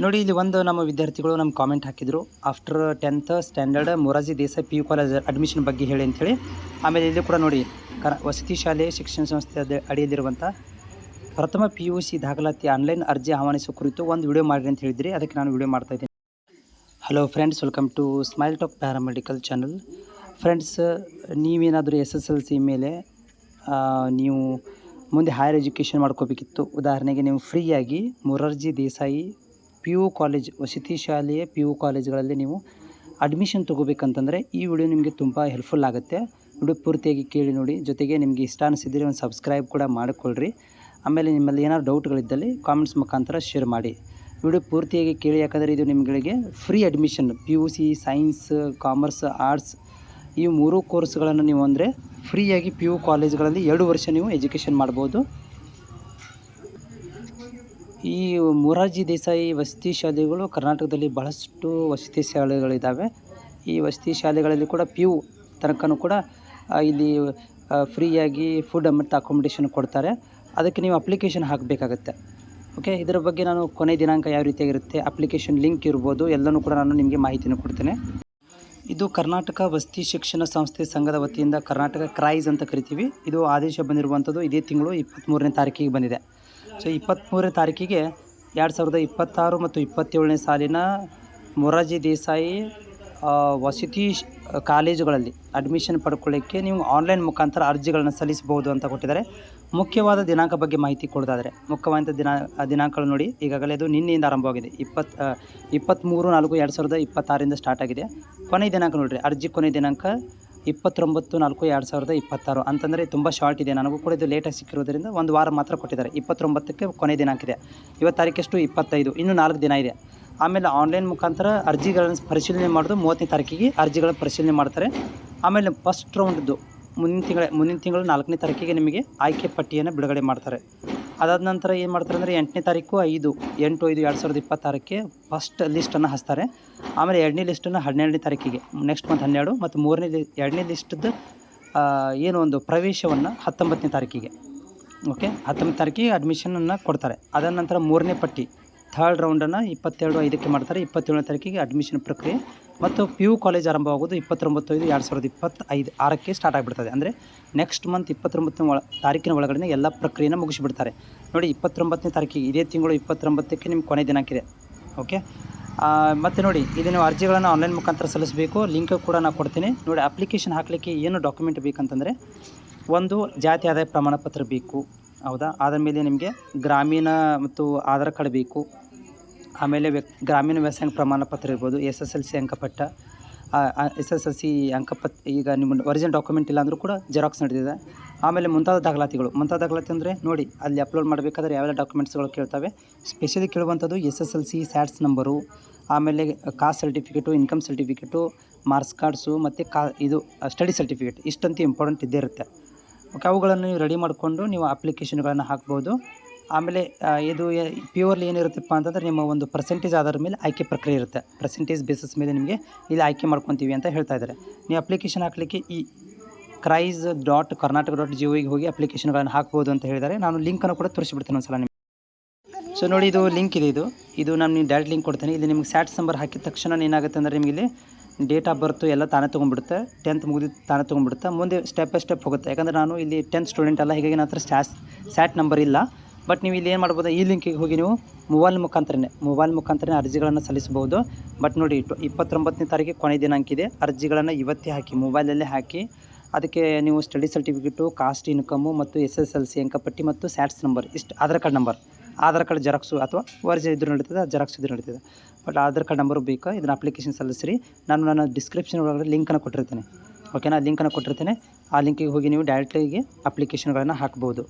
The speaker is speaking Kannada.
ನೋಡಿ ಇಲ್ಲಿ ಒಂದು ನಮ್ಮ ವಿದ್ಯಾರ್ಥಿಗಳು ನಮ್ಮ ಕಾಮೆಂಟ್ ಹಾಕಿದರು. After 10th standard Morarji Desai PU college admission ಬಗ್ಗೆ ಹೇಳಿ ಅಂಥೇಳಿ. ಆಮೇಲೆ ಇಲ್ಲಿ ಕೂಡ ನೋಡಿ ವಸತಿ ಶಾಲೆ ಶಿಕ್ಷಣ ಸಂಸ್ಥೆ ಅಡಿಯಲ್ಲಿರುವಂಥ ಪ್ರಥಮ PUC ದಾಖಲಾತಿ ಆನ್ಲೈನ್ ಅರ್ಜಿ ಆಹ್ವಾನಿಸುವ ಕುರಿತು ಒಂದು ವಿಡಿಯೋ ಮಾಡಿರಿ ಅಂತ ಹೇಳಿದ್ರಿ. ಅದಕ್ಕೆ ನಾನು ವಿಡಿಯೋ ಮಾಡ್ತಾಯಿದ್ದೀನಿ. Hello friends, welcome to smile talk paramedical channel. Friends, ನೀವೇನಾದರೂ SSLC ಮೇಲೆ ನೀವು ಮುಂದೆ ಹೈಯರ್ ಎಜುಕೇಷನ್ ಮಾಡ್ಕೋಬೇಕಿತ್ತು. ಉದಾಹರಣೆಗೆ ನೀವು ಫ್ರೀಯಾಗಿ ಮೊರಾರ್ಜಿ ದೇಸಾಯಿ PU ಕಾಲೇಜ್ ವಸತಿ ಶಾಲೆಯ PU ಕಾಲೇಜ್ಗಳಲ್ಲಿ ನೀವು ಅಡ್ಮಿಷನ್ ತೊಗೋಬೇಕಂತಂದರೆ ಈ ವಿಡಿಯೋ ನಿಮಗೆ ತುಂಬ ಹೆಲ್ಪ್ಫುಲ್ ಆಗುತ್ತೆ. ವಿಡಿಯೋ ಪೂರ್ತಿಯಾಗಿ ಕೇಳಿ ನೋಡಿ. ಜೊತೆಗೆ ನಿಮಗೆ ಇಷ್ಟ ಅನಿಸಿದರೆ ಒಂದು ಸಬ್ಸ್ಕ್ರೈಬ್ ಕೂಡ ಮಾಡಿಕೊಳ್ಳ್ರಿ. ಆಮೇಲೆ ನಿಮ್ಮಲ್ಲಿ ಏನಾದ್ರು ಡೌಟ್ಗಳಿದ್ದಲ್ಲಿ ಕಾಮೆಂಟ್ಸ್ ಮುಖಾಂತರ ಶೇರ್ ಮಾಡಿ. ವಿಡಿಯೋ ಪೂರ್ತಿಯಾಗಿ ಕೇಳಿ, ಯಾಕಂದರೆ ಇದು ನಿಮಗೆ free admission PUC science, commerce, arts ಈ 3 ಕೋರ್ಸ್ಗಳನ್ನು ನೀವು ಅಂದರೆ ಫ್ರೀಯಾಗಿ PU ಕಾಲೇಜ್ಗಳಲ್ಲಿ 2 ವರ್ಷ ನೀವು ಎಜುಕೇಷನ್ ಮಾಡ್ಬೋದು. ಈ ಮೊರಾರ್ಜಿ ದೇಸಾಯಿ ವಸತಿ ಶಾಲೆಗಳು ಕರ್ನಾಟಕದಲ್ಲಿ ಬಹಳಷ್ಟು ವಸತಿ ಶಾಲೆಗಳಿದ್ದಾವೆ. ಈ ವಸತಿ ಶಾಲೆಗಳಲ್ಲಿ ಕೂಡ PU ತನಕನೂ ಕೂಡ ಇಲ್ಲಿ ಫ್ರೀಯಾಗಿ ಫುಡ್ ಮತ್ತು ಅಕೊಮಡೇಷನ್ ಕೊಡ್ತಾರೆ. ಅದಕ್ಕೆ ನೀವು ಅಪ್ಲಿಕೇಶನ್ ಹಾಕಬೇಕಾಗತ್ತೆ. ಓಕೆ, ಇದರ ಬಗ್ಗೆ ನಾನು ಕೊನೆ ದಿನಾಂಕ ಯಾವ ರೀತಿಯಾಗಿರುತ್ತೆ, ಅಪ್ಲಿಕೇಶನ್ ಲಿಂಕ್ ಇರ್ಬೋದು, ಎಲ್ಲನೂ ಕೂಡ ನಾನು ನಿಮಗೆ ಮಾಹಿತಿಯನ್ನು ಕೊಡ್ತೇನೆ. ಇದು ಕರ್ನಾಟಕ ವಸತಿ ಶಿಕ್ಷಣ ಸಂಸ್ಥೆ ಸಂಘದ ವತಿಯಿಂದ ಕರ್ನಾಟಕ ಕ್ರೈಸ್ ಅಂತ ಕರಿತೀವಿ. ಇದು ಆದೇಶ ಬಂದಿರುವಂಥದ್ದು ಇದೇ ತಿಂಗಳು 23ನೇ ತಾರೀಕಿಗೆ ಬಂದಿದೆ. ಸೊ 23ನೇ ತಾರೀಕಿಗೆ 2026 ಮತ್ತು 27ನೇ ಸಾಲಿನ ಮೊರಾರ್ಜಿ ದೇಸಾಯಿ ವಸತಿ ಕಾಲೇಜುಗಳಲ್ಲಿ ಅಡ್ಮಿಷನ್ ಪಡ್ಕೊಳ್ಳಿಕ್ಕೆ ನೀವು ಆನ್ಲೈನ್ ಮುಖಾಂತರ ಅರ್ಜಿಗಳನ್ನು ಸಲ್ಲಿಸಬಹುದು ಅಂತ ಕೊಟ್ಟಿದ್ದಾರೆ. ಮುಖ್ಯವಾದ ದಿನಾಂಕ ಬಗ್ಗೆ ಮಾಹಿತಿ ಕೊಡೋದಾದರೆ ಮುಖ್ಯವಾದ ದಿನಾಂಕಗಳು ನೋಡಿ. ಈಗಾಗಲೇ ಅದು ನಿನ್ನೆಯಿಂದ ಆರಂಭವಾಗಿದೆ. 23/4/2026 ಸ್ಟಾರ್ಟ್ ಆಗಿದೆ. ಕೊನೆಯ ದಿನಾಂಕ ನೋಡಿರಿ, ಅರ್ಜಿ ಕೊನೆಯ ದಿನಾಂಕ 29/4/2026 ಅಂತಂದರೆ ತುಂಬ ಶಾರ್ಟ್ ಇದೆ. ನನಗೂ ಕೂಡ ಇದು ಲೇಟಾಗಿ ಸಿಕ್ಕಿರೋದ್ರಿಂದ ಒಂದು ವಾರ ಮಾತ್ರ ಕೊಟ್ಟಿದ್ದಾರೆ. 29ಕ್ಕೆ ಕೊನೆಯ ದಿನಾಂಕ ಇದೆ. ಇವತ್ತು ತಾರೀಕೆಷ್ಟು 25, ಇನ್ನೂ 4 ದಿನ ಇದೆ. ಆಮೇಲೆ ಆನ್ಲೈನ್ ಮುಖಾಂತರ ಅರ್ಜಿಗಳನ್ನು ಪರಿಶೀಲನೆ ಮಾಡೋದು 30ನೇ ತಾರೀಕಿಗೆ ಅರ್ಜಿಗಳನ್ನು ಪರಿಶೀಲನೆ ಮಾಡ್ತಾರೆ. ಆಮೇಲೆ ಫಸ್ಟ್ ರೌಂಡ್ದು ಮುಂದಿನ ತಿಂಗಳು 4ನೇ ತಾರೀಕಿಗೆ ನಿಮಗೆ ಆಯ್ಕೆ ಪಟ್ಟಿಯನ್ನು ಬಿಡುಗಡೆ ಮಾಡ್ತಾರೆ. ಅದಾದ ನಂತರ ಏನು ಮಾಡ್ತಾರೆ ಅಂದರೆ 8ನೇ ತಾರೀಕು 8/5/2026ಕ್ಕೆ ಫಸ್ಟ್ ಲಿಸ್ಟನ್ನು ಹಚ್ತಾರೆ. ಆಮೇಲೆ 2ನೇ ಲಿಸ್ಟನ್ನು 12ನೇ ತಾರೀಕಿಗೆ ನೆಕ್ಸ್ಟ್ ಮಂತ್ 12 ಮತ್ತು 2ನೇ ಲಿಸ್ಟ್ದು ಏನು ಒಂದು ಪ್ರವೇಶವನ್ನು 19ನೇ ತಾರೀಕಿಗೆ. ಓಕೆ, 19ನೇ ತಾರೀಕಿಗೆ ಅಡ್ಮಿಷನನ್ನು ಕೊಡ್ತಾರೆ. ಅದಾದ ನಂತರ 3ನೇ ಪಟ್ಟಿ ಥರ್ಡ್ ರೌಂಡನ್ನು 22/5ಕ್ಕೆ ಮಾಡ್ತಾರೆ. 27ನೇ ತಾರೀಕಿಗೆ ಅಡ್ಮಿಷನ್ ಪ್ರಕ್ರಿಯೆ ಮತ್ತು PU ಕಾಲೇಜ್ ಆರಂಭವಾಗೋದು 29/5/2025 ಸ್ಟಾರ್ಟ್ ಆಗಿಬಿಡ್ತದೆ. ಅಂದರೆ ನೆಕ್ಸ್ಟ್ ಮಂತ್ 29ನೇ ತಾರೀಕಿನ ಒಳಗಡೆ ಎಲ್ಲ ಪ್ರಕ್ರಿಯೆನ ಮುಗಿಸಿಬಿಡ್ತಾರೆ. ನೋಡಿ, 29ನೇ ತಾರೀಕಿಗೆ ಇದೇ ತಿಂಗಳು 29ಕ್ಕೆ ನಿಮ್ಮ ಕೊನೆ ದಿನಾಂಕ ಇದೆ. ಓಕೆ, ಮತ್ತು ನೋಡಿ, ಇದು ನೀವು ಅರ್ಜಿಗಳನ್ನು ಆನ್ಲೈನ್ ಮುಖಾಂತರ ಸಲ್ಲಿಸಬೇಕು. ಲಿಂಕ್ ಕೂಡ ನಾನು ಕೊಡ್ತೀನಿ. ನೋಡಿ, ಅಪ್ಲಿಕೇಶನ್ ಹಾಕಲಿಕ್ಕೆ ಏನು ಡಾಕ್ಯುಮೆಂಟ್ ಬೇಕಂತಂದರೆ, ಒಂದು ಜಾತಿ ಆದಾಯ ಪ್ರಮಾಣ ಪತ್ರ ಬೇಕು, ಹೌದಾ. ಆದ ಮೇಲೆ ನಿಮಗೆ ಗ್ರಾಮೀಣ ಮತ್ತು ಆಧಾರ್ ಕಾರ್ಡ್ ಬೇಕು. ಆಮೇಲೆ ಗ್ರಾಮೀಣ ವ್ಯಾಸಂಗ ಪ್ರಮಾಣ ಪತ್ರ ಇರ್ಬೋದು, SSLC ಅಂಕಪಟ್ಟ, SSLC ಅಂಕಪತ್ರ. ಈಗ ನಿಮ್ಮ ಒರಿಜಿನಲ್ ಡಾಕ್ಯುಮೆಂಟ್ ಇಲ್ಲ ಅಂದರೂ ಕೂಡ ಜೆರಾಕ್ಸ್ ನಡೆದಿದೆ. ಆಮೇಲೆ ಮುಂತಾದ ದಾಖಲಾತಿಗಳು ಅಂದರೆ ನೋಡಿ, ಅಲ್ಲಿ ಅಪ್ಲೋಡ್ ಮಾಡಬೇಕಾದ್ರೆ ಯಾವೆಲ್ಲ ಡಾಕ್ಯುಮೆಂಟ್ಸ್ಗಳು ಕೇಳ್ತವೆ. ಸ್ಪೆಷಲಿ ಕೇಳುವಂಥದ್ದು SSLC ಸ್ಯಾಟ್ಸ್ ನಂಬರು, ಆಮೇಲೆ cost certificate, income certificate, marks cards ಮತ್ತು ಇದು ಸ್ಟಡಿ ಸರ್ಟಿಫಿಕೇಟ್. ಇಷ್ಟಂತೂ ಇಂಪಾರ್ಟೆಂಟ್ ಇದ್ದೇ ಇರುತ್ತೆ. ಓಕೆ, ಅವುಗಳನ್ನು ನೀವು ರೆಡಿ ಮಾಡಿಕೊಂಡು ನೀವು ಅಪ್ಲಿಕೇಶನ್ಗಳನ್ನು ಹಾಕ್ಬೋದು. ಆಮೇಲೆ ಇದು ಪ್ಯೂರ್ಲಿ ಏನಿರುತ್ತಪ್ಪ ಅಂತಂದರೆ ನಿಮ್ಮ ಒಂದು ಪರ್ಸೆಂಟೇಜ್ ಆಧಾರದ ಮೇಲೆ ಆಯ್ಕೆ ಪ್ರಕ್ರಿಯೆ ಇರುತ್ತೆ. ಪರ್ಸೆಂಟೇಜ್ ಬೇಸಿಸ್ ಮೇಲೆ ನಿಮಗೆ ಇಲ್ಲಿ ಆಯ್ಕೆ ಮಾಡ್ಕೊತೀವಿ ಅಂತ ಹೇಳ್ತಾ ಇದ್ದಾರೆ. ನೀವು ಅಪ್ಲಿಕೇಶನ್ ಹಾಕಲಿಕ್ಕೆ ಈ crize.karnataka.gov ಹೋಗಿ ಅಪ್ಲಿಕೇಶನ್ಗಳನ್ನು ಹಾಕ್ಬೋದು ಅಂತ ಹೇಳಿದ್ದಾರೆ. ನಾನು ಲಿಂಕನ್ನು ಕೂಡ ತೋರಿಸಿಬಿಡ್ತೇನೆ ಒಂದು ಸಲ ನಿಮಗೆ. ಸೊ ನೋಡಿ, ಇದು ಲಿಂಕ್ ಇದೆ. ಇದು ನಾನು ನೀವು ಡೈರೆಕ್ಟ್ ಲಿಂಕ್ ಕೊಡ್ತೇನೆ. ಇಲ್ಲಿ ನಿಮಗೆ ಸ್ಯಾಟ್ಸ್ ನಂಬರ್ ಹಾಕಿದ ತಕ್ಷಣ ಏನಾಗುತ್ತೆ ಅಂದರೆ ನಿಮಗೆ ಇಲ್ಲಿ ಡೇಟ್ ಆಫ್ ಬರ್ತು ಎಲ್ಲ ತಾನೇ ತೊಗೊಂಡ್ಬಿಡುತ್ತೆ. 10th ಮುಗಿದು ತಾನೇ ತೊಗೊಂಡ್ಬಿಡುತ್ತೆ. ಮುಂದೆ ಸ್ಟೆಪ್ ಬೈ ಸ್ಟೆಪ್ ಹೋಗುತ್ತೆ. ಯಾಕಂದರೆ ನಾನು ಇಲ್ಲಿ 10th ಸ್ಟೂಡೆಂಟ್ ಅಲ್ಲ, ಹೀಗಾಗಿ ನನ್ನ ಹತ್ರ ಸ್ಯಾಟ್ ನಂಬರ್ ಇಲ್ಲ. ಬಟ್ ನೀವು ಇಲ್ಲಿ ಏನು ಮಾಡ್ಬೋದು, ಈ ಲಿಂಕಿಗೆ ಹೋಗಿ ನೀವು ಮೊಬೈಲ್ ಮುಖಾಂತರನೇ ಅರ್ಜಿಗಳನ್ನು ಸಲ್ಲಿಸಬಹುದು. ಬಟ್ ನೋಡಿ, 29ನೇ ತಾರೀಕಿಗೆ ಕೊನೆಯ ದಿನಾಂಕ ಇದೆ. ಅರ್ಜಿಗಳನ್ನು ಇವತ್ತೇ ಹಾಕಿ, ಮೊಬೈಲಲ್ಲೇ ಹಾಕಿ. ಅದಕ್ಕೆ ನೀವು ಸ್ಟಡಿ ಸರ್ಟಿಫಿಕೇಟು, ಕಾಸ್ಟ್ ಇನ್ಕಮು ಮತ್ತು SSLC ಅಂಕಪಟ್ಟಿ ಮತ್ತು ಸ್ಯಾಟ್ಸ್ ನಂಬರ್, ಇಷ್ಟು ಆಧಾರ್ ಕಾರ್ಡ್ ಜೆರಾಕ್ಸು ಅಥವಾ ಒರಿಜಿನಲ್ ಇದ್ರೂ ನಡೀತದೆ, ಜೆರಾಕ್ಸ್ ಇದ್ರೂ ನಡೀತದೆ. ಬಟ್ ಆಧಾರ್ ಕಾರ್ಡ್ ನಂಬರು ಬೇಕಾ, ಇದನ್ನು ಅಪ್ಲಿಕೇಶನ್ ಸಲ್ಲಿಸ್ರಿ. ನಾನು ನನ್ನ ಡಿಸ್ಕ್ರಿಪ್ಷನ್ ಒಳಗಡೆ ಲಿಂಕನ್ನು ಕೊಟ್ಟಿರ್ತೇನೆ. ಓಕೆನಾ, ಲಿಂಕನ್ನು ಕೊಟ್ಟಿರ್ತೇನೆ. ಆ ಲಿಂಕಿಗೆ ಹೋಗಿ ನೀವು ಡೈರೆಕ್ಟಾಗಿ ಅಪ್ಲಿಕೇಶನ್ಗಳನ್ನು ಹಾಕ್ಬೋದು.